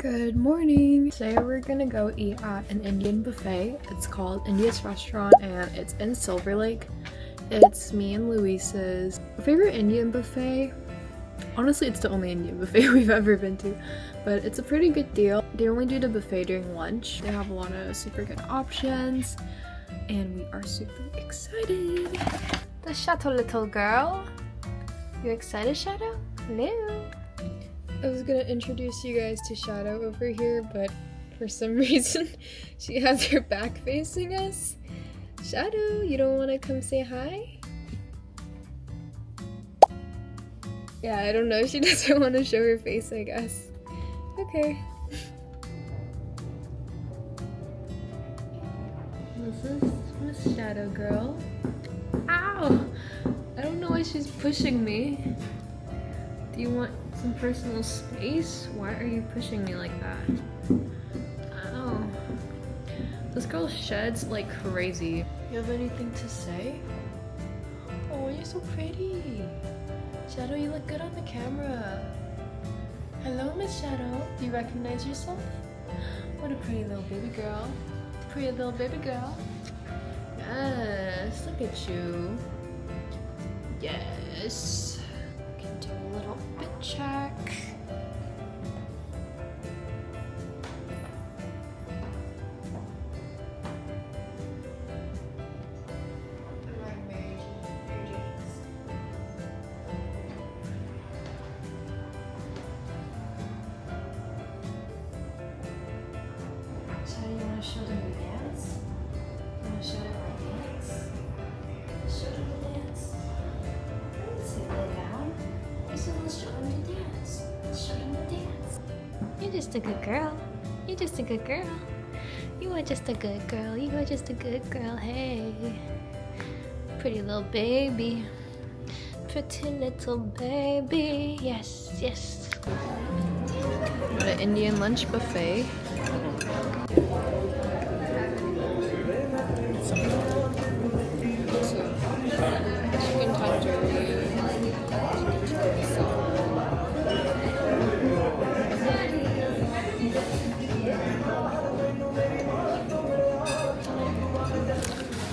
Good morning! Today we're gonna go eat at an Indian buffet. It's called India's Restaurant and it's in Silver Lake. It's me and Luis's favorite Indian buffet. Honestly, it's the only Indian buffet we've ever been to, but it's a pretty good deal. They only do the buffet during lunch. They have a lot of super good options and we are super excited. The Shadow little girl. You excited, Shadow? Hello. I was gonna introduce you guys to Shadow over here, but for some reason she has her back facing us. Shadow, you don't want to come say hi? Yeah, I don't know. She doesn't want to show her face, I guess. Okay. This is Miss Shadow Girl. Ow! I don't know why she's pushing me. Do you want some personal space? Why are you pushing me like that? Ow. This girl sheds like crazy. You have anything to say? Oh, you're so pretty. Shadow, you look good on the camera. Hello, Miss Shadow. Do you recognize yourself? What a pretty little baby girl. Pretty little baby girl. Yes, look at you. Yes. Can do a little bit check. So you want to show them the dance? You want to show them the dance? Show them the dance. Let's see, lay down. So let's show them the dance. Let's show them the dance. You're just a good girl. You're just a good girl. You are just a good girl. You are just a good girl. Hey. Pretty little baby. Pretty little baby. Yes, yes. The Indian lunch buffet. Chicken tandoori.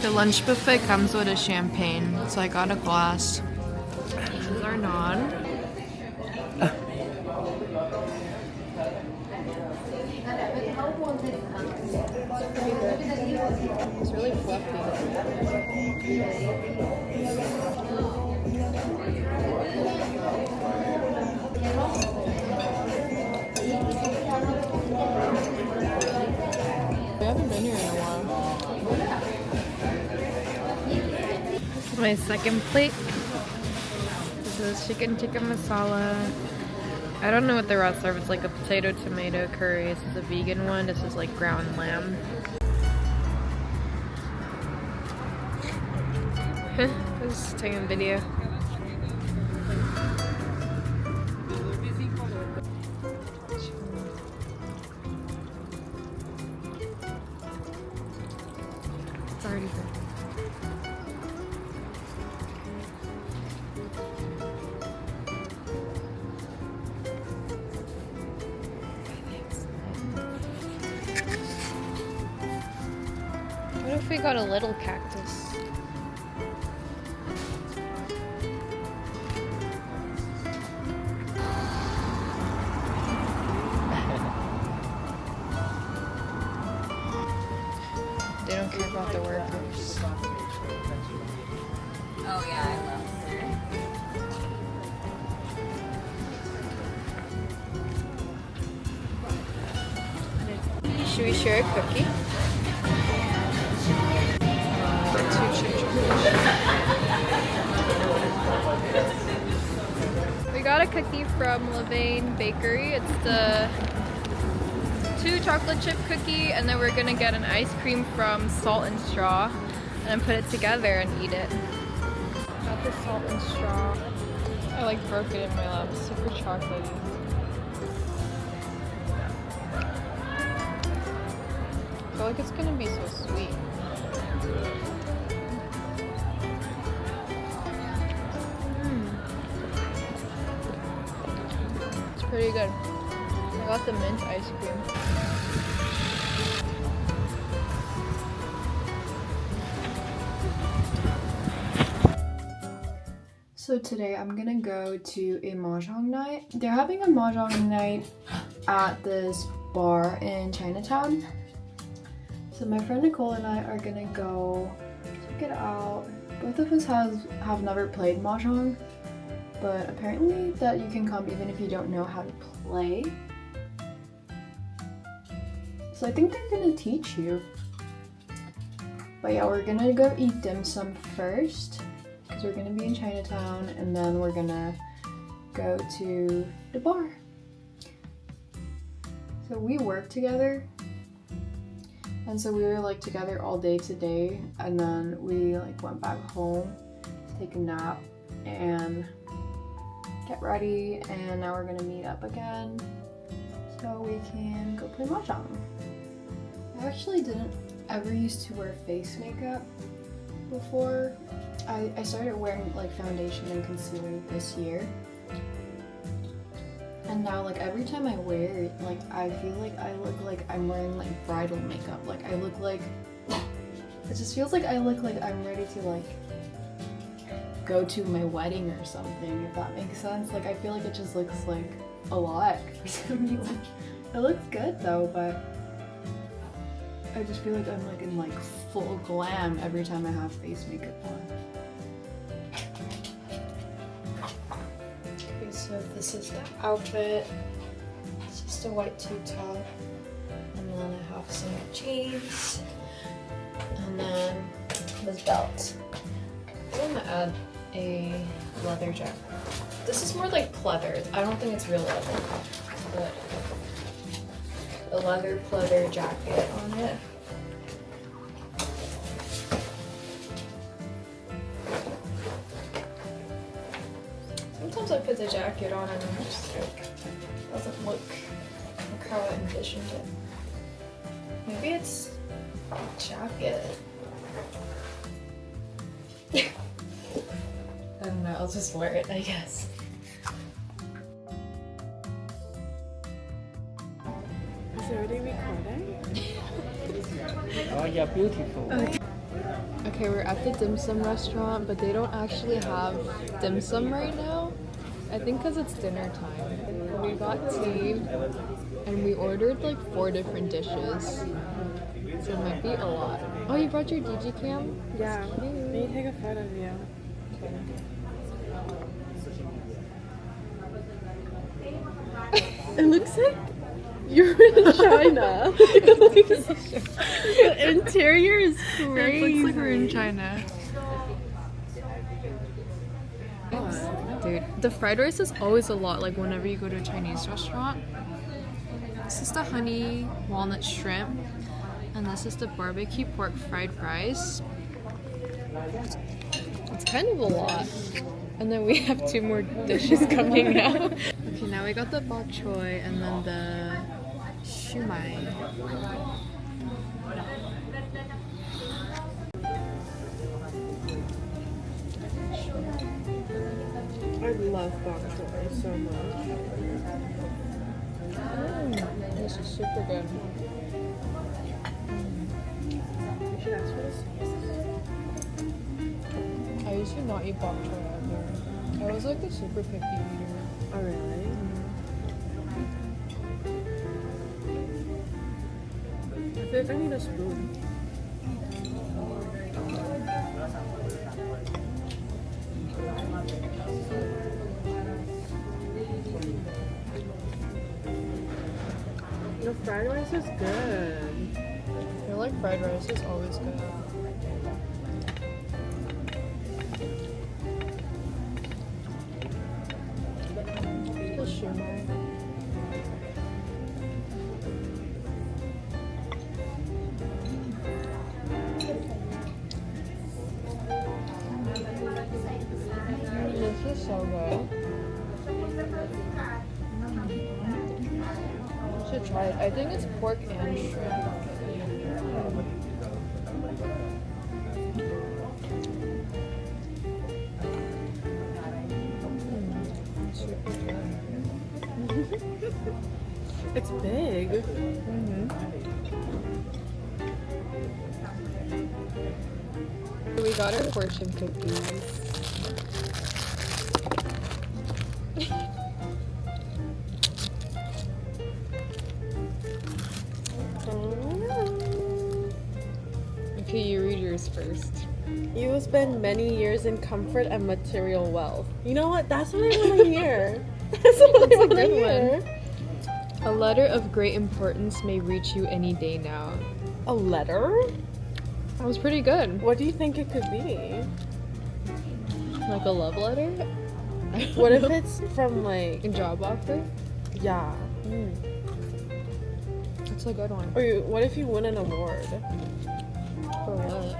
The lunch buffet comes with a champagne, so I got a glass. This is our naan. It's really fluffy. I haven't been here in a while. This is my second plate. This is chicken tikka masala. I don't know what the rest are. It's like a potato tomato curry. This is a vegan one. This is like ground lamb. I was just taking a video. It's already good. What if we got a little cactus? They don't care about the workers. Oh yeah, I love it. Should we share a cookie? We got a cookie from Levain Bakery. It's the 2 chocolate chip cookie, and then we're gonna get an ice cream from Salt and Straw and then put it together and eat it. Got the Salt and Straw. I like broke it in my lap. It's super chocolatey. I feel like it's gonna be so sweet. It's pretty good. I got the mint ice cream. So today I'm gonna go to a mahjong night. They're having a mahjong night at this bar in Chinatown. So my friend Nicole and I are gonna go check it out. Both of us have never played mahjong, but apparently that you can come even if you don't know how to play. So I think they're gonna teach you. But yeah, we're gonna go eat dim sum first because we're gonna be in Chinatown, and then we're gonna go to the bar. So we work together, and so we were like together all day today, and then we like went back home to take a nap and get ready, and now we're gonna meet up again so we can go play mahjong. I actually didn't ever used to wear face makeup before. I started wearing like foundation and concealer this year, and now like every time I wear it, like I feel like I look like I'm wearing like bridal makeup. Like I look like, it just feels like I look like I'm ready to like go to my wedding or something, if that makes sense. Like I feel like it just looks like a lot for some reason. It looks good though, but I just feel like I'm like in like full glam every time I have face makeup on. Okay, so this is the outfit. It's just a white tube top, and then I have some jeans, and then this belt. I'm gonna add a leather jacket. This is more like pleather. I don't think it's real leather, but a leather pleather jacket on it. Sometimes I put the jacket on and it just like doesn't look how I envisioned it. Maybe it's a jacket. I don't know, I'll just wear it, I guess. Is it already recording? Oh, you're beautiful. Okay, we're at the dim sum restaurant, but they don't actually have dim sum right now. I think because it's dinner time. We got tea, and we ordered like 4 different dishes. So it might be a lot. Oh, you brought your digicam? Yeah. Let me take a photo of you. It looks like you're in China. The interior is crazy. It looks like we're in China. Dude, the fried rice is always a lot, like whenever you go to a Chinese restaurant. This is the honey walnut shrimp, and this is the barbecue pork fried rice. It's kind of a lot. And then we have 2 more dishes coming now. Okay, now we got the bok choy and then the shumai. I love bok choy so much. This is super good. You should ask for this. I used to not eat bok choy ever. I was like a super picky eater. Oh, really? I feel like I need a spoon. The fried rice is good. I feel like fried rice is always good. The shumai. This is so good. You should try it. I think it's pork and shrimp. It's big. We got our fortune cookies. Okay, you read yours first. You will spend many years in comfort and material wealth. You know what? That's what I want to hear. That's what I want to good hear. A letter of great importance may reach you any day now. A letter? That was pretty good. What do you think it could be? Like a love letter? What if it's from like A job offer? yeah? That's a good one. Or what if you win an award? For what?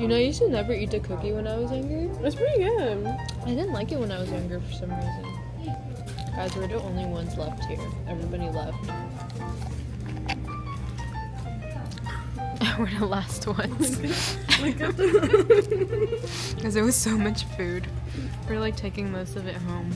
You know, I used to never eat a cookie when I was younger. It's pretty good. I didn't like it when I was younger for some reason. Guys, we're the only ones left here. Everybody left. We're the last ones. Because it was so much food. We're like taking most of it home.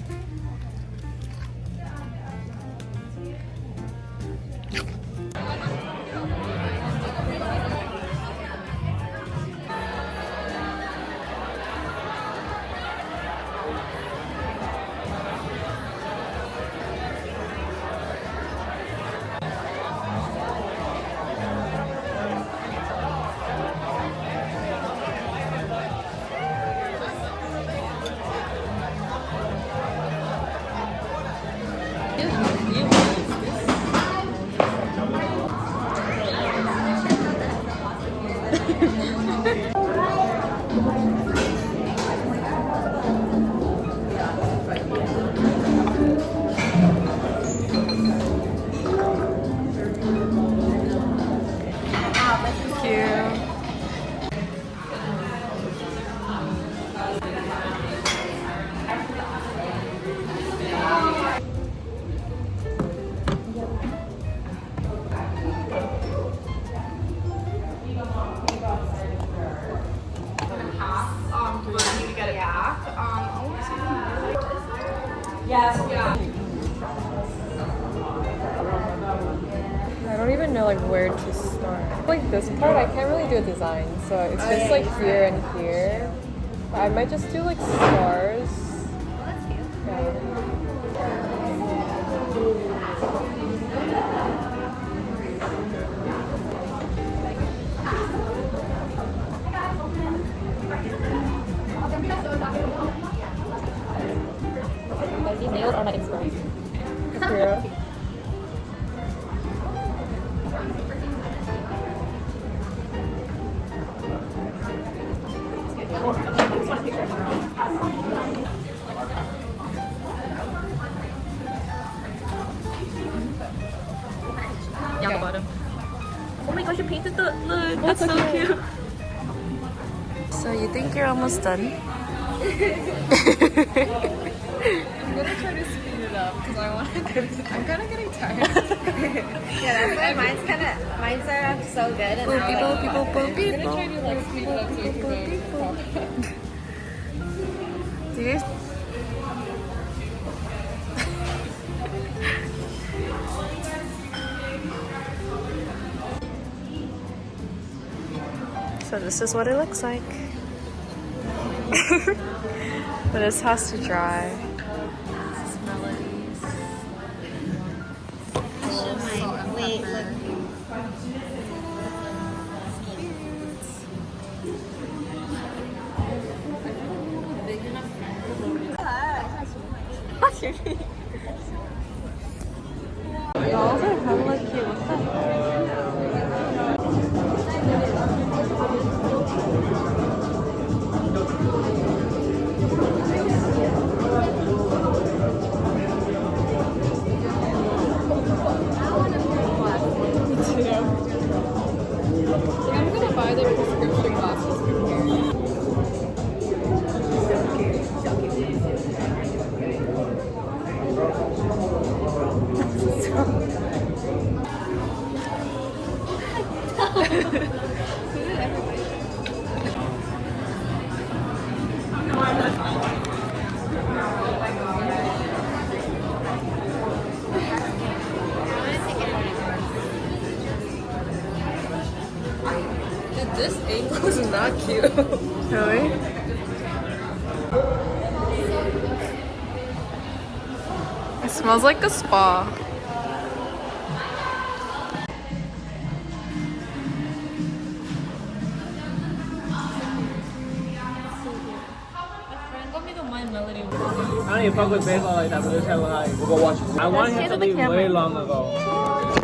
I don't even know like where to start. Like this part, I can't really do a design, so it's just like here and here. But I might just do like stars. Nailed or not express? Yeah. Down the bottom. Oh my gosh, you painted the look. That's so cute. So you think you're almost done? I'm gonna try to speed it up because I want to go to. I'm kind of getting tired. Yeah, that's why mine's are so good. And I'm gonna try to like speed it up so we can go to the Do you? So this is what it looks like. But this has to dry. wait, look. Dolls are hella cute. What's that? I'm gonna buy the prescription glasses from here. This angle is not cute. Really? It smells like a spa. I don't even fuck with baseball like that, but this guy was like, I want him to leave way long ago.